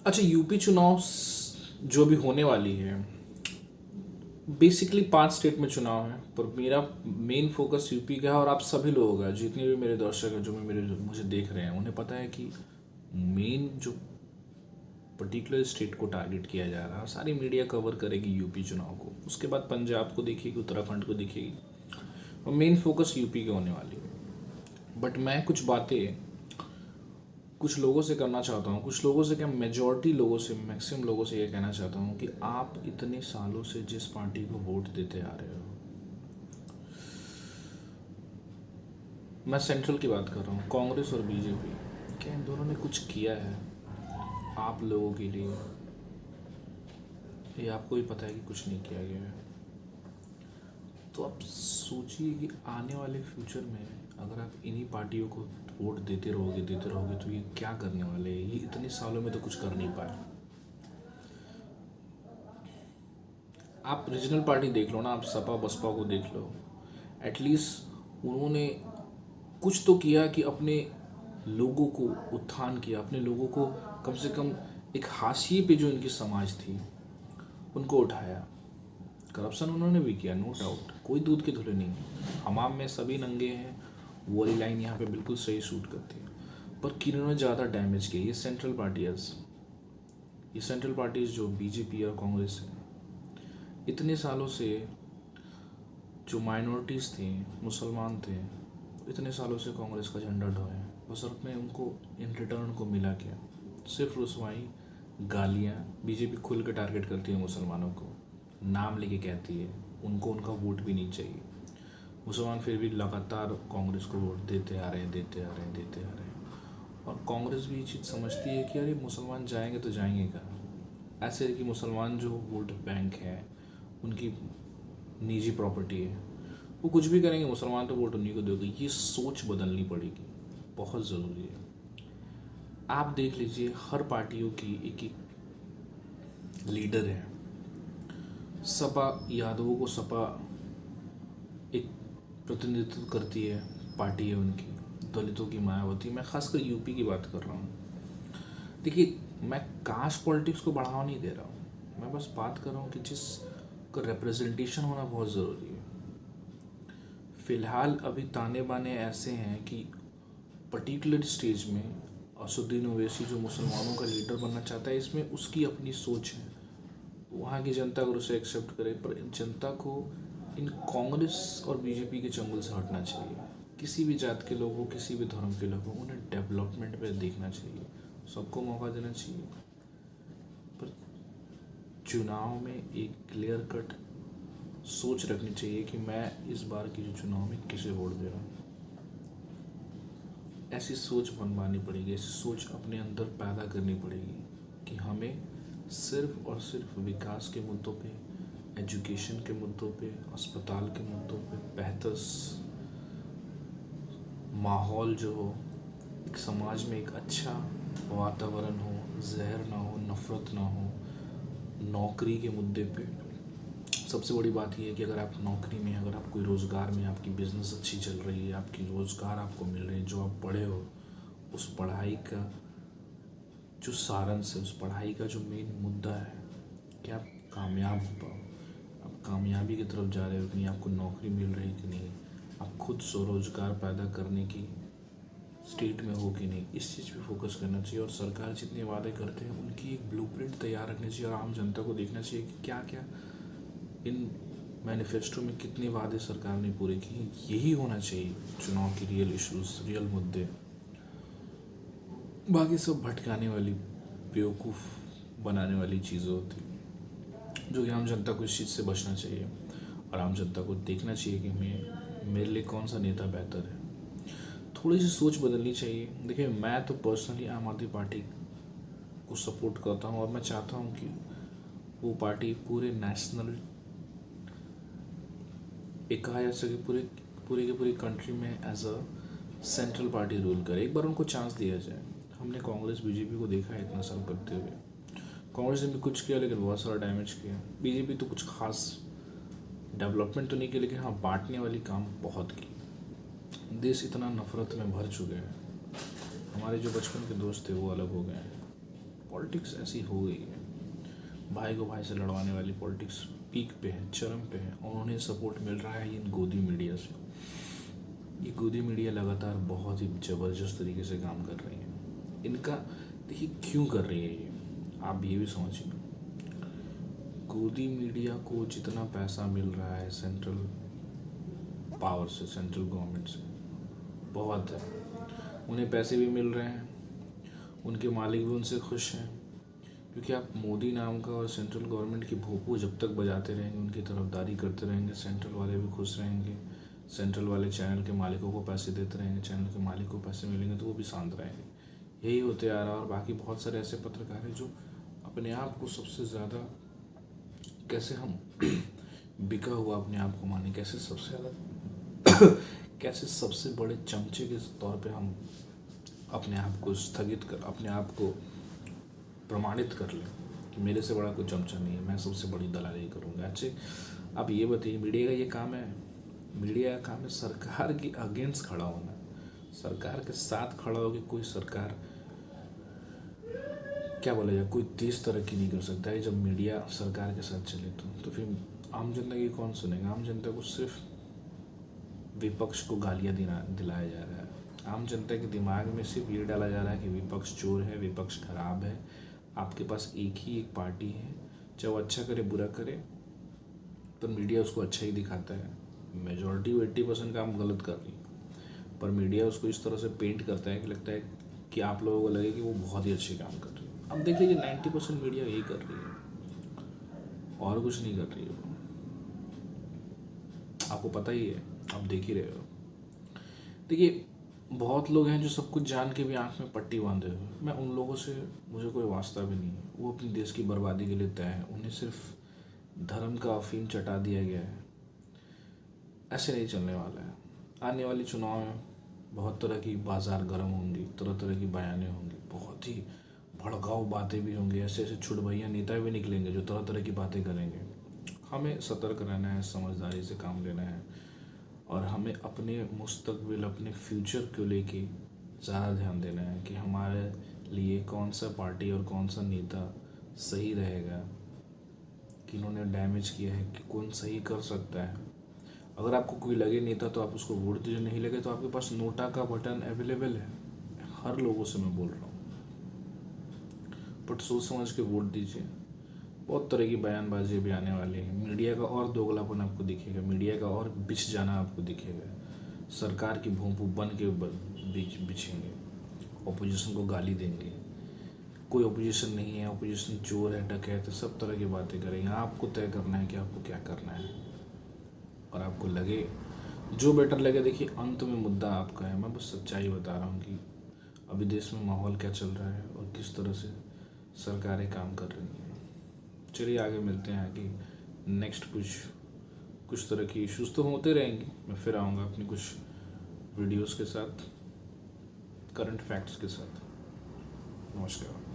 अच्छा, यूपी चुनाव जो भी होने वाली है, बेसिकली 5 स्टेट में चुनाव है, पर मेरा मेन फोकस यूपी का है। और आप सभी लोग हैं, जितने भी मेरे दर्शक हैं, जो मुझे देख रहे हैं, उन्हें पता है कि मेन जो पर्टिकुलर स्टेट को टारगेट किया जा रहा है, सारी मीडिया कवर करेगी यूपी चुनाव को, उसके बाद पंजाब को देखेगी, उत्तराखंड को देखेगी, और मेन फोकस यूपी की होने वाली है। बट मैं कुछ बातें कुछ लोगों से करना चाहता हूँ, कुछ लोगों से क्या, मेजॉरिटी लोगों से, मैक्सिमम लोगों से ये कहना चाहता हूँ कि आप इतने सालों से जिस पार्टी को वोट देते आ रहे हो, मैं सेंट्रल की बात कर रहा हूँ, कांग्रेस और बीजेपी, क्या इन दोनों ने कुछ किया है आप लोगों के लिए? ये आपको ही पता है कि कुछ नहीं किया गया है। तो आप सोचिए कि आने वाले फ्यूचर में अगर आप इन्हीं पार्टियों को वोट देते रहोगे तो ये क्या करने वाले हैं? ये इतने सालों में तो कुछ कर नहीं पाए। आप रीजनल पार्टी देख लो ना, आप सपा बसपा को देख लो, एटलीस्ट उन्होंने कुछ तो किया कि अपने लोगों को उत्थान किया, अपने लोगों को कम से कम एक हाशिए पे जो इनकी समाज थी उनको उठाया। करप्शन उन्होंने भी किया, नो डाउट, कोई दूध के धुले नहीं। हमाम में सभी नंगे हैं, वो वाली लाइन यहाँ पे बिल्कुल सही सूट करती है। पर किन्होंने ज़्यादा डैमेज किया? ये सेंट्रल पार्टीज जो बीजेपी और कांग्रेस है, इतने सालों से जो माइनॉरिटीज़ थी, मुसलमान थे, इतने सालों से कांग्रेस का झंडा ढोए, बस में उनको इन रिटर्न को मिला क्या? सिर्फ रुसवाई, गालियाँ। बीजेपी खुल के टारगेट करती है मुसलमानों को, नाम लेके कहती है उनको उनका वोट भी नहीं चाहिए। मुसलमान फिर भी लगातार कांग्रेस को वोट देते आ रहे हैं, देते आ रहे हैं, देते आ रहे हैं। और कांग्रेस भी ये चीज़ समझती है कि अरे मुसलमान जाएंगे तो जाएंगे कहाँ। ऐसे है कि मुसलमान जो वोट बैंक है, उनकी निजी प्रॉपर्टी है, वो कुछ भी करेंगे, मुसलमान तो वोट उन्हीं को दोगे। ये सोच बदलनी पड़ेगी, बहुत ज़रूरी है। आप देख लीजिए, हर पार्टियों की एक एक लीडर है। सपा यादवों को सपा एक प्रतिनिधित्व करती है, पार्टी है उनकी। दलितों की मायावती। मैं खासकर यूपी की बात कर रहा हूँ। देखिए, मैं कास्ट पॉलिटिक्स को बढ़ावा नहीं दे रहा हूँ, मैं बस बात कर रहा हूँ कि जिसका रिप्रेजेंटेशन होना बहुत ज़रूरी है। फ़िलहाल अभी ताने बाने ऐसे हैं कि पर्टिकुलर स्टेज में असुद्दीन ओवैसी जो मुसलमानों का लीडर बनना चाहता है, इसमें उसकी अपनी सोच है, वहाँ की जनता अगर उसे एक्सेप्ट करे, पर जनता को इन कांग्रेस और बीजेपी के चंगुल से हटना चाहिए। किसी भी जात के लोगों, किसी भी धर्म के लोगों, उन्हें डेवलपमेंट पे देखना चाहिए, सबको मौका देना चाहिए। पर चुनाव में एक क्लियर कट सोच रखनी चाहिए कि मैं इस बार की जो चुनाव में किसे वोट दे रहा हूँ। ऐसी सोच बनवानी पड़ेगी, ऐसी सोच अपने अंदर पैदा करनी पड़ेगी कि हमें सिर्फ और सिर्फ विकास के मुद्दों पे, एजुकेशन के मुद्दों पे, अस्पताल के मुद्दों पे, बेहतर माहौल जो हो, एक समाज में एक अच्छा वातावरण हो, जहर ना हो, नफ़रत ना हो, नौकरी के मुद्दे पे। सबसे बड़ी बात यह है कि अगर आप नौकरी में, अगर आप कोई रोज़गार में, आपकी बिज़नेस अच्छी चल रही है, आपकी रोज़गार आपको मिल रही है, जो आप पढ़े हो, उस पढ़ाई का जो सारांश है, उस पढ़ाई का जो मेन मुद्दा है कि आप कामयाब हो पाओ, आप कामयाबी की तरफ जा रहे हो कि नहीं, आपको नौकरी मिल रही कि नहीं, आप खुद स्वरोजगार पैदा करने की स्टेट में हो कि नहीं, इस चीज़ पे फोकस करना चाहिए। और सरकार जितने वादे करते हैं उनकी एक ब्लूप्रिंट तैयार रखनी चाहिए, और आम जनता को देखना चाहिए कि क्या क्या इन मैनिफेस्टो में कितने वादे सरकार ने पूरे किए। यही होना चाहिए चुनाव की रियल इश्यूज, रियल मुद्दे। बाकी सब भटकाने वाली, बेवकूफ़ बनाने वाली चीज़ें होती हैं, जो कि आम जनता को इस चीज़ से बचना चाहिए, और आम जनता को देखना चाहिए कि मेरे लिए कौन सा नेता बेहतर है। थोड़ी सी सोच बदलनी चाहिए। देखिए, मैं तो पर्सनली आम आदमी पार्टी को सपोर्ट करता हूँ, और मैं चाहता हूँ कि वो पार्टी पूरे नेशनल, एक कहा जा सके पूरे पूरी की पूरी कंट्री में as a central party rule करे। एक बार उनको चांस दिया जाए। हमने कांग्रेस बीजेपी को देखा है इतना साल करते हुए। कांग्रेस ने भी कुछ किया, लेकिन बहुत सारा डैमेज किया। बीजेपी तो कुछ खास डेवलपमेंट तो नहीं किया, लेकिन हाँ, बांटने वाली काम बहुत की। देश इतना नफरत में भर चुके हैं, हमारे जो बचपन के दोस्त थे वो अलग हो गए हैं। पॉलिटिक्स ऐसी हो गई है, भाई को भाई से लड़वाने वाली पॉलिटिक्स पीक पे है, चरम पे है, और उन्हें सपोर्ट मिल रहा है इन गोदी मीडिया से। ये गोदी मीडिया लगातार बहुत ही ज़बरदस्त तरीके से काम कर रही है। इनका देखिए क्यों कर रही है ये, आप ये भी समझिए। गोदी मीडिया को जितना पैसा मिल रहा है सेंट्रल पावर से, सेंट्रल गवर्नमेंट से, बहुत है। उन्हें पैसे भी मिल रहे हैं, उनके मालिक भी उनसे खुश हैं, क्योंकि आप मोदी नाम का और सेंट्रल गवर्नमेंट की भोपू जब तक बजाते रहेंगे, उनकी तरफदारी करते रहेंगे, सेंट्रल वाले भी खुश रहेंगे, सेंट्रल वाले चैनल के मालिकों को पैसे देते रहेंगे, चैनल के मालिक को पैसे मिलेंगे तो वो भी शांत रहेंगे। यही होते आ रहा है। और बाकी बहुत सारे ऐसे पत्रकार हैं जो अपने आप को सबसे ज़्यादा, कैसे हम बिका हुआ अपने आप को माने, कैसे सबसे ज़्यादा कैसे सबसे बड़े चमचे के तौर पे हम अपने आप को स्थगित कर, अपने आप को प्रमाणित कर लें कि मेरे से बड़ा कोई चमचा नहीं है, मैं सबसे बड़ी दलाली करूँगा। अच्छे, अब ये बताइए, मीडिया का ये काम है, मीडिया का काम है सरकार के अगेंस्ट खड़ा होना, सरकार के साथ खड़ा होकर कोई सरकार, क्या बोला जाए, कोई देश तरक्की नहीं कर सकता है जब मीडिया सरकार के साथ चले। तो फिर आम जनता की कौन सुनेगा? आम जनता को सिर्फ विपक्ष को गालियाँ दिलाया जा रहा है। आम जनता के दिमाग में सिर्फ ये डाला जा रहा है कि विपक्ष चोर है, विपक्ष खराब है, आपके पास एक ही एक पार्टी है, चाहे वो अच्छा करे बुरा करे, पर मीडिया उसको अच्छा ही दिखाता है। मेजॉरिटी 80% काम गलत कर रही है, पर मीडिया उसको इस तरह से पेंट करता है कि लगता है कि आप लोगों को लगे कि वो बहुत ही अच्छे काम कर रही है। अब देख लीजिए 90% मीडिया यही कर रही है और कुछ नहीं कर रही है। आपको पता ही है, आप देख ही रहे हो। देखिए बहुत लोग हैं जो सब कुछ जान के भी आंख में पट्टी बांधे हुए, मैं उन लोगों से मुझे कोई वास्ता भी नहीं है। वो अपने देश की बर्बादी के लिए तय है, उन्हें सिर्फ धर्म का अफीम चटा दिया गया है। ऐसे नहीं चलने वाला है। आने वाली चुनाव में बहुत तरह की बाजार गर्म होंगी, तरह तरह की बयानें होंगी, बहुत ही भड़काऊ बातें भी होंगी, ऐसे ऐसे छुटभैया नेता भी निकलेंगे जो तरह तरह की बातें करेंगे। हमें सतर्क रहना है, समझदारी से काम लेना है, और हमें अपने मुस्तकबिल, अपने फ्यूचर को लेके ज़्यादा ध्यान देना है कि हमारे लिए कौन सा पार्टी और कौन सा नेता सही रहेगा, कि इन्होंने डैमेज किया है, कि कौन सही कर सकता है। अगर आपको कोई लगे नेता तो आप उसको वोट दीजिए, नहीं लगे तो आपके पास नोटा का बटन अवेलेबल है। हर लोगों से मैं बोल रहा हूँ, बट सोच समझ के वोट दीजिए। बहुत तरह की बयानबाजी भी आने वाली है, मीडिया का और दोगलापन आपको दिखेगा, मीडिया का और बिछ जाना आपको दिखेगा, सरकार की भोंपू बन के बीच बिछेंगे, ओपोजिशन को गाली देंगे, कोई ओपोजिशन नहीं है, ओपोजिशन चोर है, डकैत है, सब तरह की बातें करेंगे। आपको तय करना है कि आपको क्या करना है, और आपको लगे जो बेटर लगे। देखिए अंत में मुद्दा आपका है, मैं बस सच्चाई बता रहा हूँ कि अभी देश में माहौल क्या चल रहा है और किस तरह से सरकारें काम कर रही हैं। चलिए आगे मिलते हैं कि नेक्स्ट कुछ तरह की इश्यूज़ तो होते रहेंगे। मैं फिर आऊँगा अपनी कुछ वीडियोस के साथ, करंट फैक्ट्स के साथ। नमस्कार।